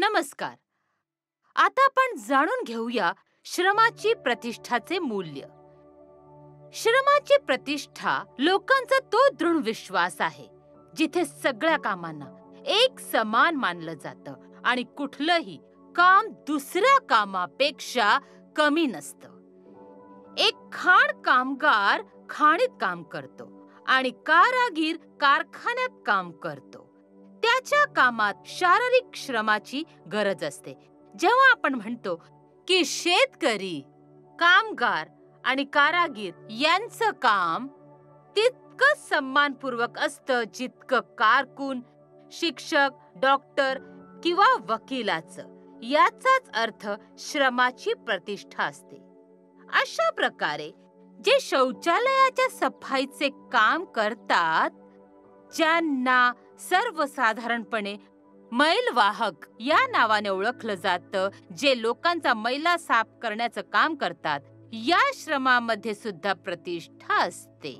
नमस्कार. आता आपण जाणून घेऊया श्रमाची प्रतिष्ठाचे मूल्य. श्रमाची प्रतिष्ठा लोकांचा तो दृढ विश्वास आहे जिथे सगळ्या कामांना एक समान मानलं जातं आणि कुठलंही काम दुसऱ्या कामापेक्षा कमी नसतं. एक खाण कामगार खाणीत काम करतो आणि कारागीर कारखान्यात काम करतो. त्याच्या कामात शारीरिक श्रमाची गरज असते. जेव्हा आपण म्हणतो की शेतकरी, कामगार आणि कारागीर यांचं काम तितकं सन्मानपूर्वक असतं जितकं कारकून, शिक्षक, डॉक्टर किंवा वकिलाचं. याचाच अर्थ श्रमाची प्रतिष्ठा असते. अशा प्रकारे जे शौचालयाच्या सफाईचे काम करतात, ज्यांना सर्वसाधारणपणे मैलवाहक या नावाने ओळखलं जातं, जे लोकांचा मैला साफ करण्याचं काम करतात, या श्रमामध्ये सुद्धा प्रतिष्ठा असते.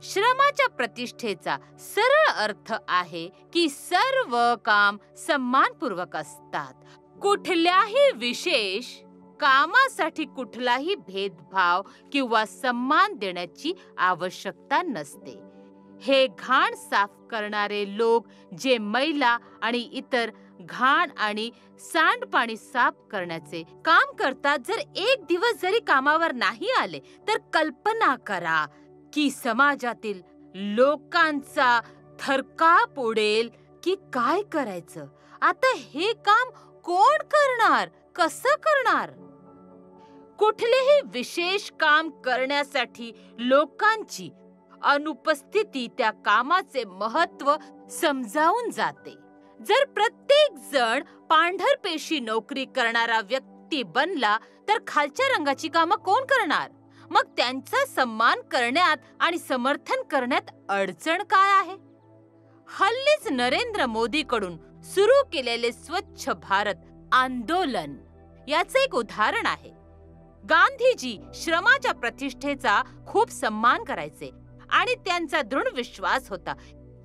श्रमाच्या प्रतिष्ठेचा सरळ अर्थ आहे की सर्व काम सन्मानपूर्वक असतात. कुठल्याही विशेष कामासाठी कुठलाही भेदभाव किंवा सन्मान देण्याची आवश्यकता नसते. हे घाण साफ करणारे लोक जे मैला आणि इतर घाण आणि सांडपाणी साफ करण्याचे काम करतात, जर एक दिवस जरी कामावर नाही आले तर कल्पना करा की समाजातील लोकांचा थरकाप उडेल की काय करायचं. आता हे काम कोण करणार, कसं करणार? कुठलेही विशेष काम करण्यासाठी लोकांची अनुपस्थिती त्या कामाचे महत्त्व समजावून जाते. जर प्रत्येक जण पांढरपेशी नोकरी करणारा व्यक्ती बनला तर खालच्या रंगाची कामं कोण करणार? मग त्यांचा सन्मान करण्यात आणि समर्थन करण्यात अडचण काय आहे? हल्लीच नरेंद्र मोदीकडून सुरू केलेले स्वच्छ भारत आंदोलन याचे एक उदाहरण आहे. गांधीजी श्रमाच्या प्रतिष्ठेचा खूप सन्मान करायचे आणि त्यांचा दृढ विश्वास होता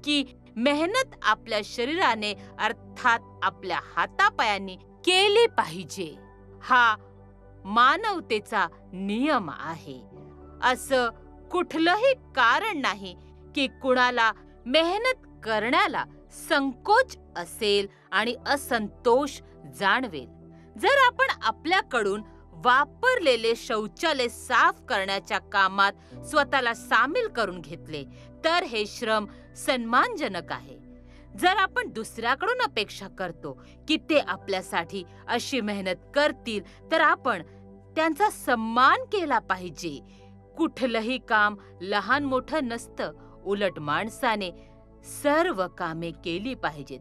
की मेहनत आपल्या शरीराने अर्थात आपल्या हातापायांनी केली पाहिजे. हा मानवतेचा नियम आहे. असं कुठलंही कारण नाही की कुणाला मेहनत करण्याला संकोच असेल आणि असंतोष जाणवेल. जर आपण आपल्याकडून वापरलेले शौचालय साफ करण्याच्या कामात स्वतःला सामील करून घेतले तर हे श्रम सन्मानजनक आहे. जर आपण दुसऱ्याकडून अपेक्षा करतो की ते आपल्यासाठी अशी मेहनत करतील तर आपण त्यांचा सन्मान केला पाहिजे. कुठलंही काम लहान मोठं नसतं, उलट माणसाने सर्व कामे केली पाहिजेत.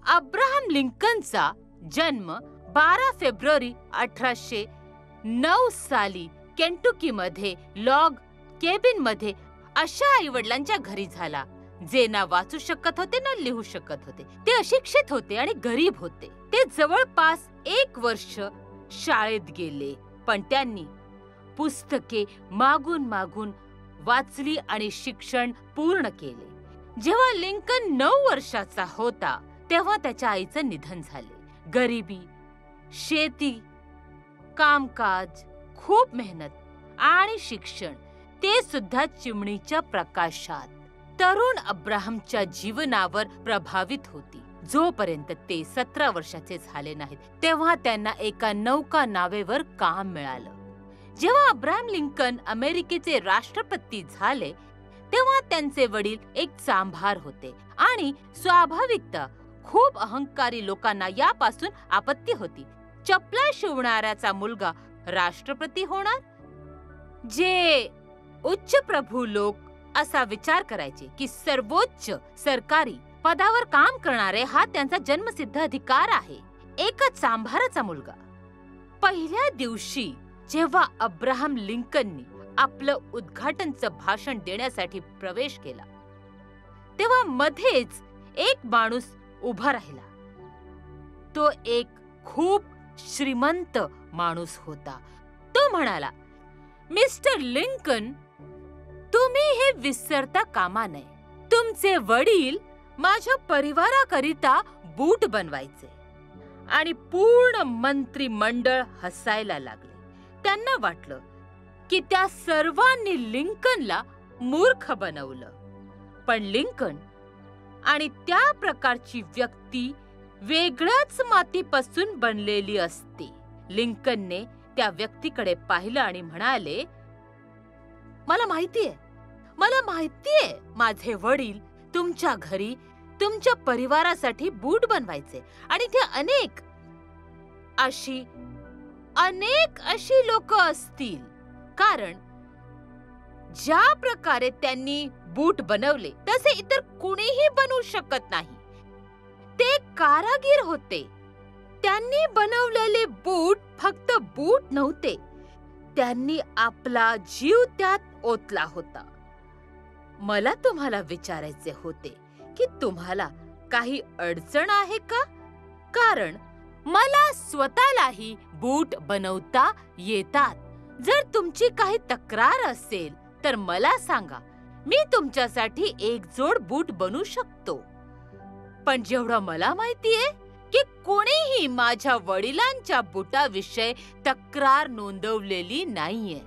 अब्राहम लिंकनचा जन्म 12 फेब्रुवारी 1809 साली केंटुकीमध्ये लॉग केबिनमध्ये अशा आईवडिलांच्या घरी झाला, जे ना वाचू शकत होते ना लिहू शकत होते. ते अशिक्षित होते आणि गरीब होते. ते जवळपास 1 वर्ष शाळेत गेले, पण त्यांनी पुस्तके मागून मागून वाचली आणि शिक्षण पूर्ण केले. जेव्हा लिंकन 9 वर्षाचा होता तेव्हा त्याच्या आईचं निधन झाले. गरिबी, शेती, कामकाज, खूप मेहनत आणि शिक्षण, ते सुद्धा चिमणीच्या प्रकाशात, तरुण अब्राहमच्या जीवनावर प्रभावित होती. जोपर्यंत ते 17 वर्षाचे झाले नाहीत तेव्हा त्यांना एका नौका नावेवर काम मिळालं. जेव्हा अब्राहम लिंकन अमेरिकेचे राष्ट्रपती झाले तेव्हा त्यांचे वडील एक चांभार होते आणि स्वाभाविकता खूप अहंकारी लोकांना यापासून आपत्ती होती. चपला शिवणाऱ्याचा मुलगा राष्ट्रपती होणार? जे उच्च प्रभू लोक असा विचार करायचे की सर्वोच्च सरकारी पदावर काम करणारे हा त्यांचा जन्मसिद्ध अधिकार आहे. एका चांभाराचा मुलगा. पहिल्या दिवशी जेव्हा अब्राहम लिंकननी आपलं उद्घाटनचं भाषण देण्यासाठी प्रवेश केला तेव्हा मध्येच एक माणूस उभा राहिला. तो एक खूप श्रीमंत माणूस होता. तो म्हणाला, मिस्टर लिंकन, तुम्ही हे विसरता कामा नये. तुमचे वडील माझ्या परिवाराकरिता बूट बनवायचे आणि पूर्ण मंत्रिमंडळ हसायला लागले. त्यांना वाटलं की त्या सर्वांनी लिंकनला मूर्ख बनवलं. पण लिंकन आणि त्या प्रकारची व्यक्ती वेगळ्याच मातीपासून बनलेली असते. लिंकनने त्या व्यक्तीकडे पाहिलं आणि म्हणाले, मला माहितीये माझे वडील तुमच्या घरी तुमच्या परिवारासाठी बूट बनवायचे आणि ते अनेक अशी लोक असतील. कारण ज्या प्रकारे त्यांनी बूट बनवले तसे इतर कुणीही बनवू शकत नाही. ते कारागीर होते. त्यांनी बनवलेले बूट फक्त बूट नव्हते, त्यांनी आपला जीव त्यात ओतला होता. मला तुम्हाला विचारायचे होते की तुम्हाला काही अडचण आहे का? कारण मला स्वतःलाही बूट बनवता येतात. जर तुमची काही तक्रार असेल तर मला सांगा, मी तुमच्यासाठी एक जोड बूट बनवू शकतो. पण जेवढं मला माहितीये की कोणीही माझ्या वडिलांच्या बुटाविषयी तक्रार नोंदवलेली नाहीये.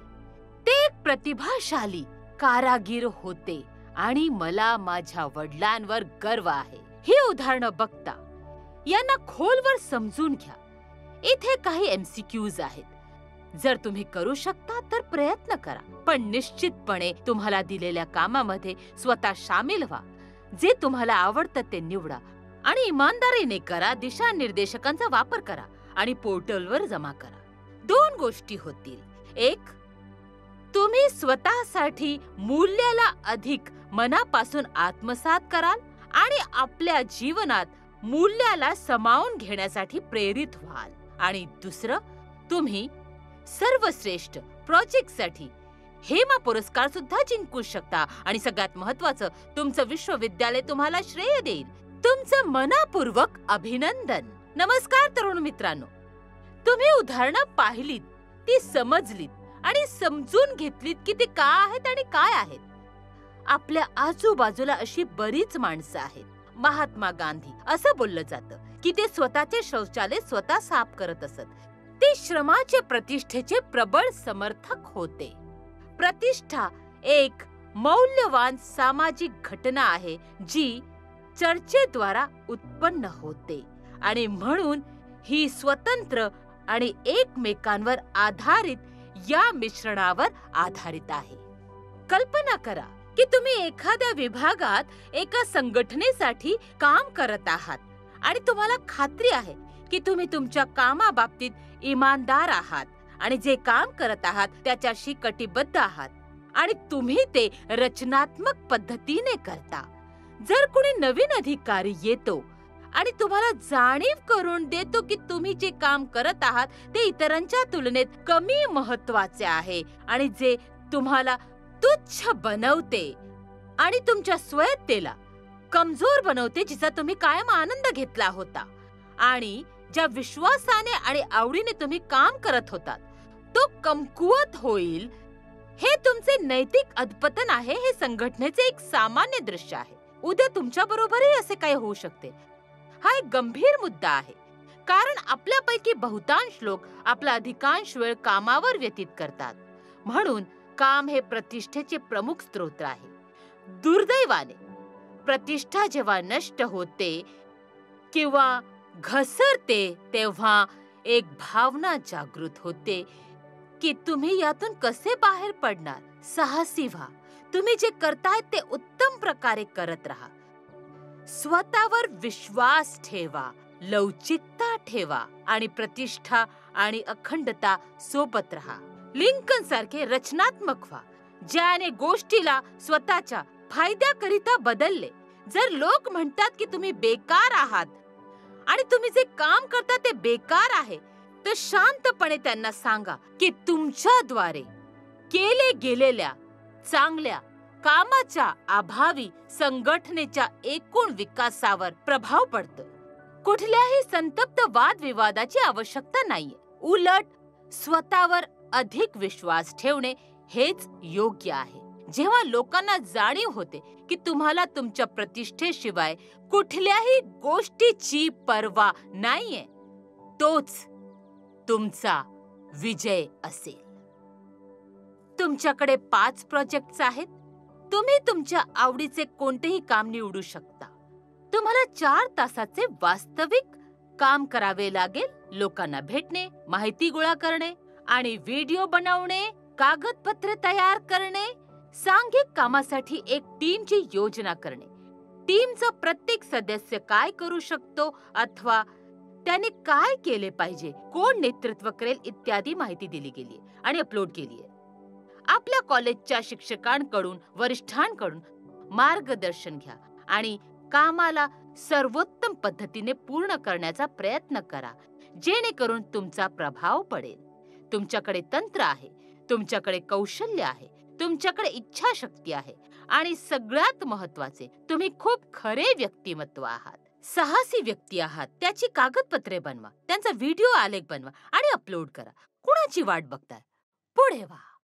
ते एक प्रतिभाशाली कारागीर होते आणि मला माझ्या वडिलांवर गर्व आहे. ही उदाहरणं बघता यांना खोलवर समजून घ्या. इथे काही MCQs आहेत. जर तुम्ही करू शकता तर प्रयत्न करा, पण निश्चितपणे तुम्हाला दिलेल्या कामामध्ये स्वतः सामील व्हा. जे तुम्हाला आवडतं ते निवडा आणि इमानदारीने करा. दिशानिर्देशकांचा वापर करा आणि पोर्टलवर जमा करा. 2 गोष्टी होतील. एक, तुम्ही स्वतःसाठी मूल्याला अधिक मनापासून आत्मसात कराल आणि आपल्या जीवनात मूल्याला सामावून घेण्यासाठी प्रेरित व्हाल. आणि दुसरं, तुम्ही सर्वश्रेष्ठ प्रोजेक्टसाठी हेमा पुरस्कार सुद्धा जिंकू शकता. आणि सगळ्यात महत्त्वाचं, तुमचं विश्वविद्यालय तुम्हाला श्रेय देईल. तुमचं मनपूर्वक अभिनंदन. नमस्कार तरुण मित्रांनो, तुम्ही उदाहरणं पाहिलीत, ती समजलीत आणि समजून घेतलीत की ते का आहेत आणि काय आहेत. आपल्या आजूबाजूला अशी बरीच माणसं आहेत. महात्मा गांधी असं बोललं जातं की ते स्वतःचे शौचालय स्वतः साफ करत असत. ते श्रमाचे प्रतिष्ठेचे प्रबळ समर्थक होते. प्रतिष्ठा एक मौल्यवान सामाजिक घटना आहे जी चर्चेद्वारा उत्पन्न होते आणि म्हणून ही स्वतंत्र आणि एकमेकांवर आधारित या मिश्रणावर आधारित आहे. कल्पना करा की तुम्ही एखाद्या विभागात एका संघटनेसाठी काम करत आहात आणि तुम्हाला खात्री आहे की तुम्ही तुमच्या कामाबाबतीत इमानदार आहात आणि जे काम करत आहात त्याच्याशी कटिबद्ध आहात आणि तुम्ही ते रचनात्मक पद्धतीने करता. जर कोणी नवीन अधिकारी येतो आणि तुम्हाला जाणीव करून देतो की तुम्ही जे काम करत आहात ते इतरांच्या तुलनेत कमी महत्त्वाचे आहे आणि जे तुम्हाला तुच्छ बनवते आणि तुमच्या स्वायत्तेला कमजोर बनवते, जिचा तुम्ही कायम आनंद घेतला होता आणि ज्या विश्वासाने आणि आवडीने तुम्ही काम करत होतात तो कमकुवत होईल, हे तुमचे नैतिक अधपतन आहे. हे संघटनेचे एक सामान्य दृश्य आहे. उद्या तुमच्या बरोबरही असे काही होऊ शकते. हा एक गंभीर मुद्दा आहे, कारण आपल्यापैकी बहुतांश लोक आपला अधिकांश वेळ कामावर व्यतीत करतात. म्हणून काम हे प्रतिष्ठेचे प्रमुख स्रोत आहे. दुर्दैवाने प्रतिष्ठा जेव्हा नष्ट होते किंवा घसरते तेव्हा एक भावना जागृत होते की तुम्ही यातून कसे बाहेर पडणार. साहसी व्हा. तुम्ही जे करताय ते उत्तम प्रकारे करत राहा. स्वतःवर विश्वास ठेवा, लवचिकता ठेवा आणि प्रतिष्ठा आणि अखंडता सोबत राहा. लिंकन सारखे रचनात्मक व्हा, ज्याने गोष्टीला स्वतःच्या फायद्याकरिता बदलले. जर लोक म्हणतात की तुम्ही बेकार आहात आणि तुम्ही जे काम करता ते बेकार आहे, तर शांतपणे त्यांना सांगा की तुमच्याद्वारे केले गेलेल्या चांगल्या कामाच्या अभावी संघटनेच्या एकूण विकासावर प्रभाव पडतो. कुठल्याही संतप्त वादविवादाची आवश्यकता नाहीये. उलट स्वतःवर अधिक विश्वास ठेवणे हेच योग्य आहे. जेव्हा लोकांना जाणीव होते की तुम्हाला तुमच्या प्रतिष्ठेशिवाय कुठल्याही गोष्टीची पर्वा नाहीये, तोच तुमचा विजय असेल. तुमच्याकडे 5 प्रोजेक्ट्स आहेत. तुम्ही तुमच्या आवडीचे कोणतेही काम निवडू शकता. तुम्हाला 4 तासाचे वास्तविक काम करावे लागेल. लोकांना भेटणे, माहिती गोळा करणे आणि व्हिडिओ बनवणे, कागदपत्रे तयार करणे, सांघिक कामासाठी एक टीमची योजना करणे, टीमचा प्रत्येक सदस्य काय करू शकतो अथवा त्याने काय केले पाहिजे, कोण नेतृत्व करेल इत्यादी माहिती दिली गेली आणि अपलोड केली आहे. आपल्या कॉलेजच्या शिक्षकांकडून, वरिष्ठांकडून मार्गदर्शन घ्या आणि कामाला सर्वोत्तम पद्धतीने पूर्ण करण्याचा प्रयत्न करा, जेणेकरून तुमचा प्रभाव पडेल. तुमच्याकडे तंत्र आहे, तुमच्याकडे कौशल्य आहे, तुमच्याकडे इच्छाशक्ती आहे आणि सगळ्यात महत्त्वाचे, तुम्ही खूप खरे व्यक्तिमत्व आहात, साहसी व्यक्ती आहात. त्याची कागदपत्रे बनवा, त्यांचा व्हिडिओ आलेख बनवा आणि अपलोड करा. कुणाची वाट बघताय? पुढे व्हा.